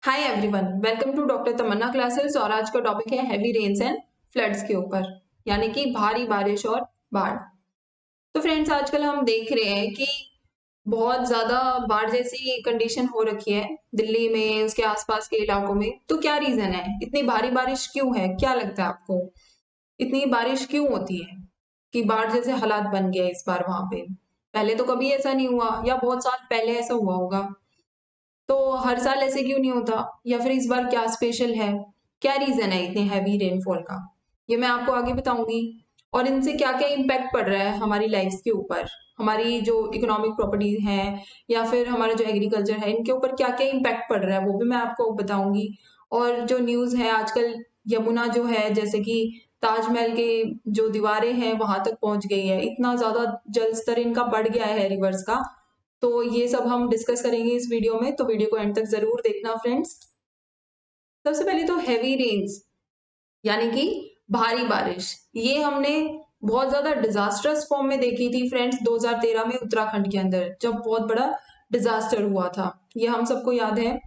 Hi everyone, welcome to doctor Tamanna classes. और आज का टॉपिक है हैवी रेन्स एंड फ्लड्स के ऊपर, यानी कि भारी बारिश और बाढ़। तो फ्रेंड्स, आजकल हम देख रहे हैं कि बहुत ज्यादा बाढ़ जैसी कंडीशन हो रखी है दिल्ली में, उसके आसपास के इलाकों में। तो क्या रीजन है, इतनी भारी बारिश क्यों है? क्या लगता है आपको, इतनी बारिश क्यों होती है कि बाढ़ जैसे हालात बन गए इस बार वहां पे? पहले तो कभी ऐसा नहीं हुआ, या बहुत साल पहले ऐसा हुआ होगा। तो हर साल ऐसे क्यों नहीं होता, या फिर इस बार क्या स्पेशल है? क्या रीजन है इतने हैवी रेनफॉल का? ये मैं आपको आगे बताऊंगी। और इनसे क्या क्या इम्पैक्ट पड़ रहा है हमारी लाइफ के ऊपर, हमारी जो इकोनॉमिक प्रॉपर्टी है या फिर हमारा जो एग्रीकल्चर है, इनके ऊपर क्या क्या इम्पैक्ट पड़ रहा है वो भी मैं आपको बताऊंगी। और जो न्यूज है आजकल, यमुना जो है, जैसे कि ताजमहल के जो दीवारें हैं वहां तक पहुंच गई है, इतना ज्यादा जल स्तर इनका बढ़ गया है रिवर्स का। तो ये सब हम डिस्कस करेंगे इस वीडियो में, तो वीडियो को एंड तक जरूर देखना फ्रेंड्स। सबसे पहले तो हैवी रेन्स, यानी कि भारी बारिश, ये हमने बहुत ज्यादा डिजास्टर्स फॉर्म में देखी थी फ्रेंड्स 2013 में उत्तराखंड के अंदर, जब बहुत बड़ा डिजास्टर हुआ था। ये हम सबको याद है।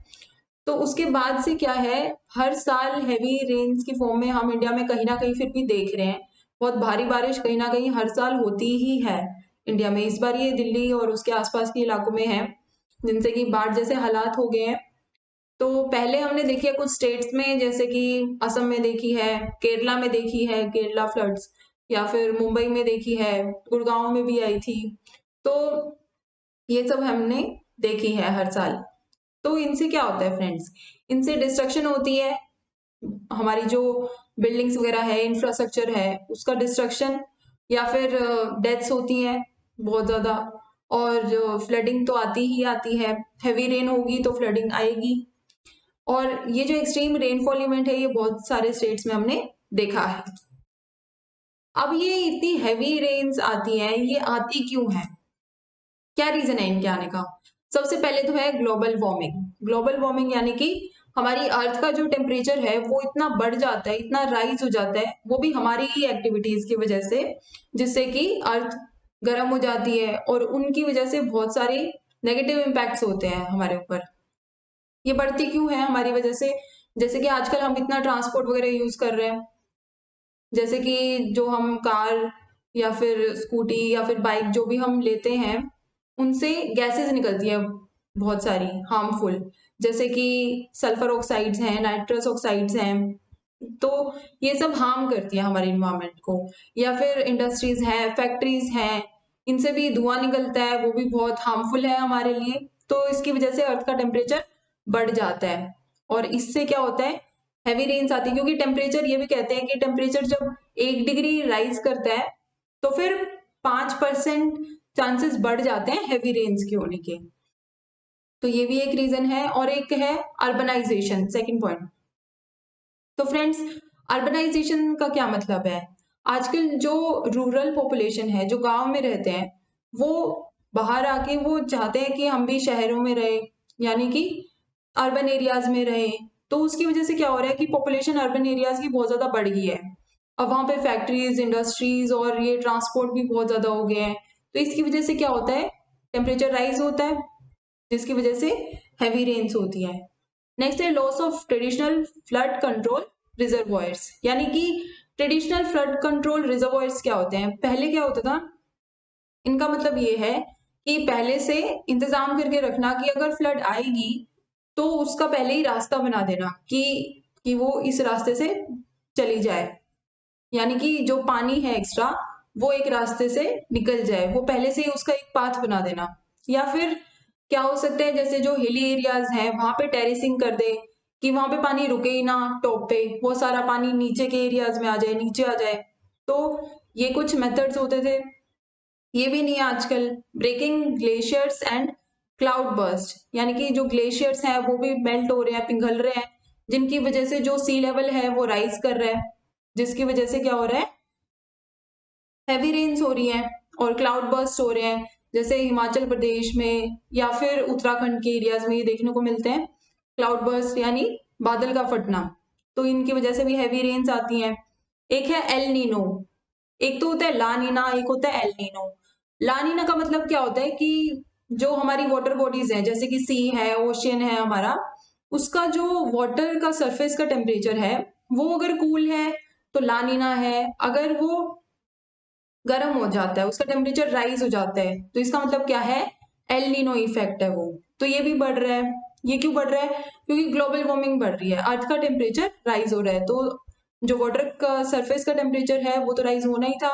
तो उसके बाद से क्या है, हर साल हैवी रेन्स की फॉर्म में हम इंडिया में कहीं ना कहीं फिर भी देख रहे हैं। बहुत भारी बारिश कहीं ना कहीं हर साल होती ही है इंडिया में। इस बार ये दिल्ली और उसके आसपास के इलाकों में है, जिनसे कि बाढ़ जैसे हालात हो गए हैं। तो पहले हमने देखी है कुछ स्टेट्स में, जैसे कि असम में देखी है, केरला में देखी है केरला फ्लड्स, या फिर मुंबई में देखी है, गुड़गांव में भी आई थी। तो ये सब हमने देखी है हर साल। तो इनसे क्या होता है फ्रेंड्स, इनसे डिस्ट्रक्शन होती है, हमारी जो बिल्डिंग्स वगैरह है, इंफ्रास्ट्रक्चर है, उसका डिस्ट्रक्शन, या फिर डेथ्स होती हैं बहुत ज्यादा। और फ्लडिंग तो आती ही आती है, हैवी रेन होगी तो फ्लडिंग आएगी। और ये जो एक्सट्रीम रेनफॉल इवेंट है, ये बहुत सारे स्टेट्स में हमने देखा है। अब ये इतनी हैवी रेन्स आती हैं, ये आती क्यों है, क्या रीजन है इनके आने का? सबसे पहले तो है ग्लोबल वार्मिंग। ग्लोबल वार्मिंग यानी कि हमारी अर्थ का जो टेम्परेचर है वो इतना बढ़ जाता है, इतना राइज हो जाता है, वो भी हमारी ही एक्टिविटीज की वजह से, जिससे कि अर्थ गर्म हो जाती है, और उनकी वजह से बहुत सारे नेगेटिव इम्पैक्ट्स होते हैं हमारे ऊपर। ये बढ़ती क्यों है हमारी वजह से? जैसे कि आजकल हम इतना ट्रांसपोर्ट वगैरह यूज कर रहे हैं, जैसे कि जो हम कार या फिर स्कूटी या फिर बाइक जो भी हम लेते हैं, उनसे गैसेस निकलती है बहुत सारी हार्मफुल, जैसे कि सल्फर ऑक्साइड्स हैं, नाइट्रस ऑक्साइड्स हैं। तो ये सब हार्म करती है हमारे इन्वायरमेंट को। या फिर इंडस्ट्रीज हैं, फैक्ट्रीज हैं, इनसे भी धुआं निकलता है, वो भी बहुत हार्मफुल है हमारे लिए। तो इसकी वजह से अर्थ का टेम्परेचर बढ़ जाता है, और इससे क्या होता है, हैवी रेन्स आती है। क्योंकि टेम्परेचर, ये भी कहते हैं कि टेम्परेचर जब 1 डिग्री राइज करता है, तो फिर 5% चांसेस बढ़ जाते हैं हैवी रेन्स के होने के। तो ये भी एक रीजन है। और एक है अर्बनाइजेशन, सेकंड पॉइंट। तो फ्रेंड्स, अर्बनाइजेशन का क्या मतलब है? आजकल जो रूरल पॉपुलेशन है, जो गांव में रहते हैं, वो बाहर आके वो चाहते हैं कि हम भी शहरों में रहे, यानी कि अर्बन एरियाज में रहे। तो उसकी वजह से क्या हो रहा है कि पॉपुलेशन अर्बन एरियाज की बहुत ज्यादा बढ़ गई है। अब वहां पे फैक्ट्रीज, इंडस्ट्रीज और ये ट्रांसपोर्ट भी बहुत ज्यादा हो गए हैं। तो इसकी वजह से क्या होता है, टेम्परेचर राइज होता है, जिसकी वजह से हैवी रेन्स होती है। नेक्स्ट है loss of traditional flood control reservoirs, यानी कि ट्रेडिशनल फ्लड कंट्रोल रिजर्वॉयर्स क्या होते हैं? पहले क्या होता था, इनका मतलब ये है कि पहले से इंतजाम करके रखना कि अगर फ्लड आएगी तो उसका पहले ही रास्ता बना देना कि वो इस रास्ते से चली जाए, यानी कि जो पानी है एक्स्ट्रा, वो एक रास्ते से निकल जाए, वो पहले से ही उसका एक पाथ बना देना। या फिर क्या हो सकता है, जैसे जो हिली एरियाज हैं वहां पे टेरेसिंग कर दे, कि वहां पे पानी रुके ही ना टॉप पे, वो सारा पानी नीचे के एरियाज में आ जाए, नीचे आ जाए। तो ये कुछ मेथड्स होते थे। ये भी नहीं है आजकल। Breaking glaciers and cloud burst, यानी कि जो ग्लेशियर्स हैं वो भी मेल्ट हो रहे हैं, पिघल रहे हैं, जिनकी वजह से जो सी लेवल है वो राइज कर रहा है, जिसकी वजह से क्या हो रहा है, हैवी रेन्स हो रही हैं और क्लाउड बर्स्ट हो रहे हैं। जैसे हिमाचल प्रदेश में या फिर उत्तराखंड के एरियाज में ये देखने को मिलते हैं, क्लाउड बर्स्ट यानी बादल का फटना। तो इनकी वजह से भी हैवी रेन्स आती हैं। एक है एल नीनो, एक तो होता है ला नीना, एक होता है एल नीनो। ला नीना का मतलब क्या होता है कि जो हमारी वाटर बॉडीज हैं, जैसे कि सी है, ओशियन है हमारा, उसका जो वाटर का सरफेस का टेम्परेचर है वो अगर कूल है तो ला नीना है, अगर वो गर्म हो जाता है, उसका टेम्परेचर राइज हो जाता है, तो इसका मतलब क्या है, एल नीनो इफेक्ट है वो। तो ये भी बढ़ रहा है। ये क्यों बढ़ रहा है? क्योंकि ग्लोबल वार्मिंग बढ़ रही है, अर्थ का टेम्परेचर राइज हो रहा है, तो जो वाटर का सरफेस का टेम्परेचर है वो तो राइज होना ही था।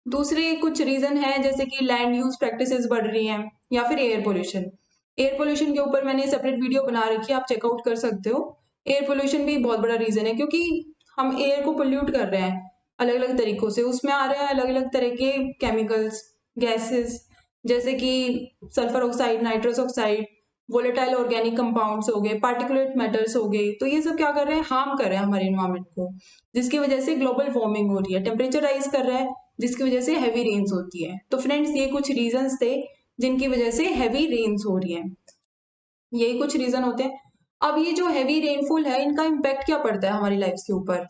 दूसरे कुछ रीजन है जैसे कि लैंड यूज प्रैक्टिसेस बढ़ रही हैं, या फिर एयर पोल्यूशन। एयर पोल्यूशन के ऊपर मैंने सेपरेट वीडियो बना रखी है, आप चेकआउट कर सकते हो। एयर पोल्यूशन भी बहुत बड़ा रीजन है, क्योंकि हम एयर को पोल्यूट कर रहे हैं अलग अलग तरीकों से, उसमें आ रहे हैं अलग अलग तरह के केमिकल्स, गैसेस, जैसे कि sulphur oxide, nitrous oxide, volatile organic compounds हो गए, पार्टिकुलेट मैटर्स हो गए। तो ये सब क्या कर रहे हैं, हार्म कर रहे हैं हमारे इन्वायरमेंट को, जिसकी वजह से ग्लोबल वार्मिंग हो रही है, टेम्परेचर राइज कर रहा है, जिसकी वजह से हैवी रेन्स होती है। तो फ्रेंड्स, ये कुछ रीजंस थे जिनकी वजह से हैवी रेन्स हो रही है, यही कुछ रीजन होते हैं। अब ये जो हैवी रेनफॉल है, इनका इम्पैक्ट क्या पड़ता है हमारी लाइफ के ऊपर?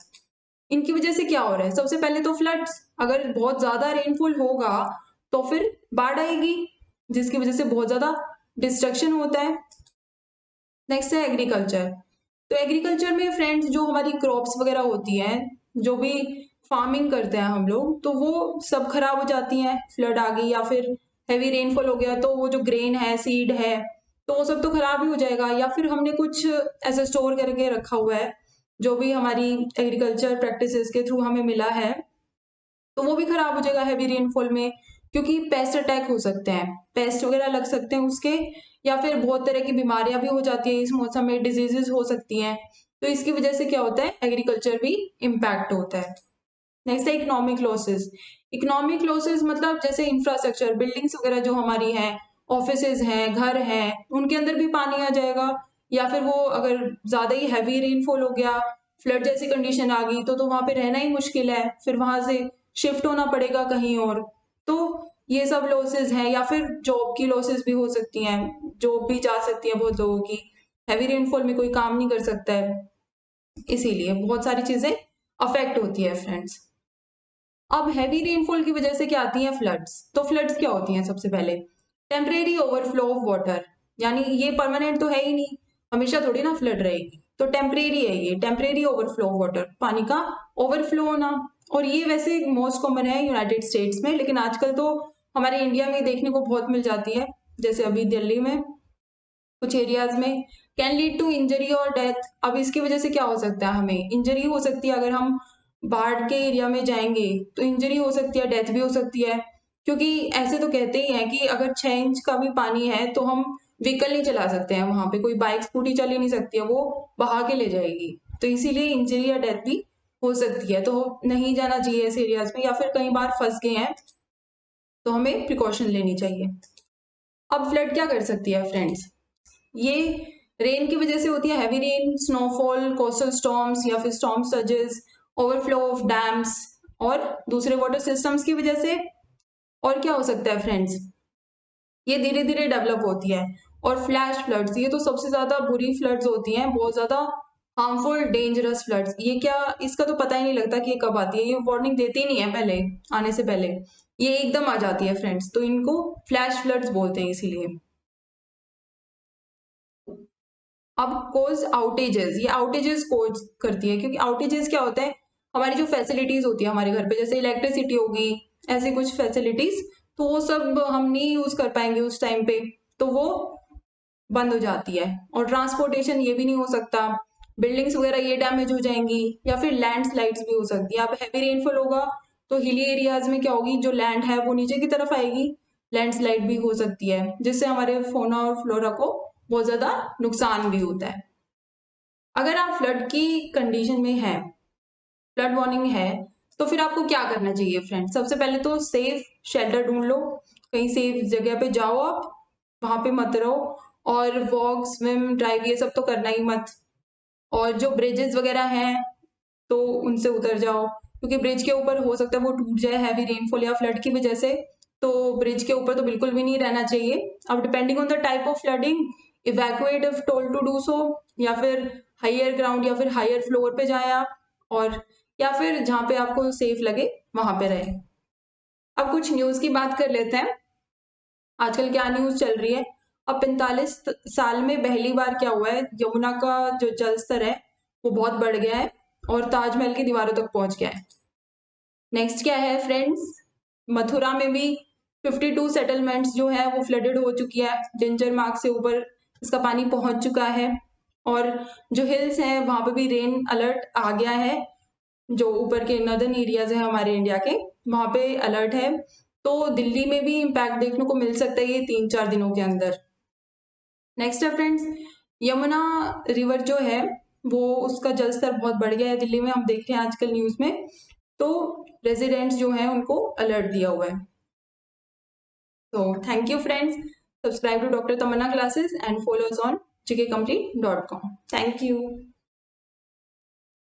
इनकी वजह से क्या हो रहा है? सबसे पहले तो फ्लड्स। अगर बहुत ज्यादा रेनफॉल होगा तो फिर बाढ़ आएगी, जिसकी वजह से बहुत ज्यादा डिस्ट्रक्शन होता है। नेक्स्ट है एग्रीकल्चर। तो एग्रीकल्चर में फ्रेंड्स, जो हमारी क्रॉप्स वगैरह होती हैं, जो भी फार्मिंग करते हैं हम लोग, तो वो सब खराब हो जाती हैं, फ्लड आ गई या फिर हैवी रेनफॉल हो गया, तो वो जो ग्रेन है, सीड है, तो वो सब तो खराब ही हो जाएगा। या फिर हमने कुछ ऐसे स्टोर करके रखा हुआ है, जो भी हमारी एग्रीकल्चर प्रैक्टिसेस के थ्रू हमें मिला है, तो वो भी खराब हो जाएगा हैवी रेनफॉल में, क्योंकि पेस्ट अटैक हो सकते हैं, पेस्ट वगैरह लग सकते हैं उसके, या फिर बहुत तरह की बीमारियां भी हो जाती है इस मौसम में, डिजीजेस हो सकती हैं। तो इसकी वजह से क्या होता है, एग्रीकल्चर भी इम्पैक्ट होता है। नेक्स्ट है इकोनॉमिक लॉसेस। इकोनॉमिक लॉसेस मतलब जैसे इंफ्रास्ट्रक्चर, बिल्डिंग्स वगैरह जो हमारी हैं, ऑफिसेज हैं, घर हैं, उनके अंदर भी पानी आ जाएगा। या फिर वो अगर ज्यादा ही हैवी रेनफॉल हो गया, फ्लड जैसी कंडीशन आ गई, तो वहां पे रहना ही मुश्किल है, फिर वहां से शिफ्ट होना पड़ेगा कहीं और। तो ये सब लॉसेस हैं। या फिर जॉब की लॉसेस भी हो सकती हैं, जॉब भी जा सकती है बहुत लोगों की, हैवी रेनफॉल में कोई काम नहीं कर सकता है, इसीलिए बहुत सारी चीजें अफेक्ट होती है फ्रेंड्स। अब हैवी रेनफॉल की वजह से क्या आती हैं, फ्लड्स। तो फ्लड्स क्या होती हैं? सबसे पहले टेम्परेरी ओवरफ्लो ऑफ वाटर, यानी ये परमानेंट तो है ही नहीं, हमेशा थोड़ी ना फ्लड रहेगी, तो टेम्परेरी है, ये टेम्परेरी ओवरफ्लो ऑफ वाटर, पानी का ओवरफ्लो होना। और ये वैसे मोस्ट कॉमन है यूनाइटेड स्टेट्स में, लेकिन आजकल तो हमारे इंडिया में देखने को बहुत मिल जाती है, जैसे अभी दिल्ली में कुछ एरियाज में। कैन लीड टू इंजरी और डेथ। अब इसकी वजह से क्या हो सकता है, हमें इंजरी हो सकती है, अगर हम बाढ़ के एरिया में जाएंगे तो इंजरी हो सकती है, डेथ भी हो सकती है। क्योंकि ऐसे तो कहते ही हैं कि अगर 6 इंच का भी पानी है तो हम व्हीकल नहीं चला सकते हैं, वहां पे कोई बाइक स्कूटी चल ही नहीं सकती है, वो बहा के ले जाएगी। तो इसीलिए इंजरी या डेथ भी हो सकती है, तो नहीं जाना चाहिए ऐसे एरियाज में, या फिर कई बार फंस गए हैं तो हमें प्रिकॉशन लेनी चाहिए। अब फ्लड क्या कर सकती है फ्रेंड्स? ये रेन की वजह से होती है, heavy rain, snowfall, coastal storms या फिर storm surges, overflow of dams और दूसरे वाटर सिस्टम्स की वजह से। और क्या हो सकता है फ्रेंड्स, ये धीरे धीरे डेवलप होती है। और फ्लैश फ्लड्स, ये तो सबसे ज्यादा बुरी फ्लड्स होती हैं, बहुत ज्यादा हार्मफुल डेंजरस फ्लड्स। ये क्या, इसका तो पता ही नहीं लगता कि ये कब आती है, ये वार्निंग देती ही नहीं है पहले, आने से पहले ये एकदम आ जाती है फ्रेंड्स, तो इनको फ्लैश फ्लड्स बोलते हैं इसीलिए। अब कोज आउटेजेस, ये आउटेजेस कोज करती है, क्योंकि आउटेजेस क्या होता है, हमारी जो फैसिलिटीज होती है हमारे घर पे, जैसे इलेक्ट्रिसिटी होगी, ऐसी कुछ फैसिलिटीज, तो वो सब हम नहीं यूज कर पाएंगे उस टाइम पे, तो वो बंद हो जाती है। और ट्रांसपोर्टेशन ये भी नहीं हो सकता, बिल्डिंग्स वगैरह ये डैमेज हो जाएंगी, या फिर लैंडस्लाइड्स भी हो सकती है। अब हैवी रेनफॉल होगा तो हिली एरियाज में क्या होगी, जो लैंड है वो नीचे की तरफ आएगी, लैंडस्लाइड भी हो सकती है, जिससे हमारे फोना और फ्लोरा को बहुत ज्यादा नुकसान भी होता है। अगर आप फ्लड की कंडीशन में हैं, फ्लड वार्निंग है, तो फिर आपको क्या करना चाहिए फ्रेंड? सबसे पहले तो सेफ शेल्टर ढूंढ लो, कहीं सेफ जगह पे जाओ, आप वहां पे मत रहो, और वॉक, स्विम, ड्राइव ये सब तो करना ही मत। और जो ब्रिजेस वगैरह हैं तो उनसे उतर जाओ, क्योंकि ब्रिज के ऊपर हो सकता है वो टूट जाए हैवी रेनफॉल या फ्लड की वजह से, तो ब्रिज के ऊपर तो बिल्कुल भी नहीं रहना चाहिए। अब depending on the type of flooding, evacuate if told to do so, या फिर हायर ग्राउंड या फिर हायर फ्लोर पे जाए आप, और या फिर जहाँ पे आपको सेफ लगे वहां पे रहे। अब कुछ न्यूज की बात कर लेते हैं, आजकल क्या न्यूज चल रही है। अब 45 साल में पहली बार क्या हुआ है, यमुना का जो जल स्तर है वो बहुत बढ़ गया है और ताजमहल की दीवारों तक पहुंच गया है। नेक्स्ट क्या है फ्रेंड्स, मथुरा में भी 52 सेटलमेंट्स जो है वो फ्लडेड हो चुकी है, डेंजर मार्क से ऊपर इसका पानी पहुंच चुका है। और जो हिल्स हैं वहां पे भी रेन अलर्ट आ गया है, जो ऊपर के नदर्न एरियाज है हमारे इंडिया के वहां पे अलर्ट है। तो दिल्ली में भी इम्पैक्ट देखने को मिल सकता है ये 3-4 दिनों के अंदर। नेक्स्ट है फ्रेंड्स, यमुना रिवर जो है वो उसका जल स्तर बहुत बढ़ गया है दिल्ली में, हम देखते हैं आजकल न्यूज में। तो रेजिडेंट्स जो हैं उनको अलर्ट दिया हुआ है। तो thank you friends, subscribe to doctor Tamanna classes and follow us on gkcomplete.com. Thank you.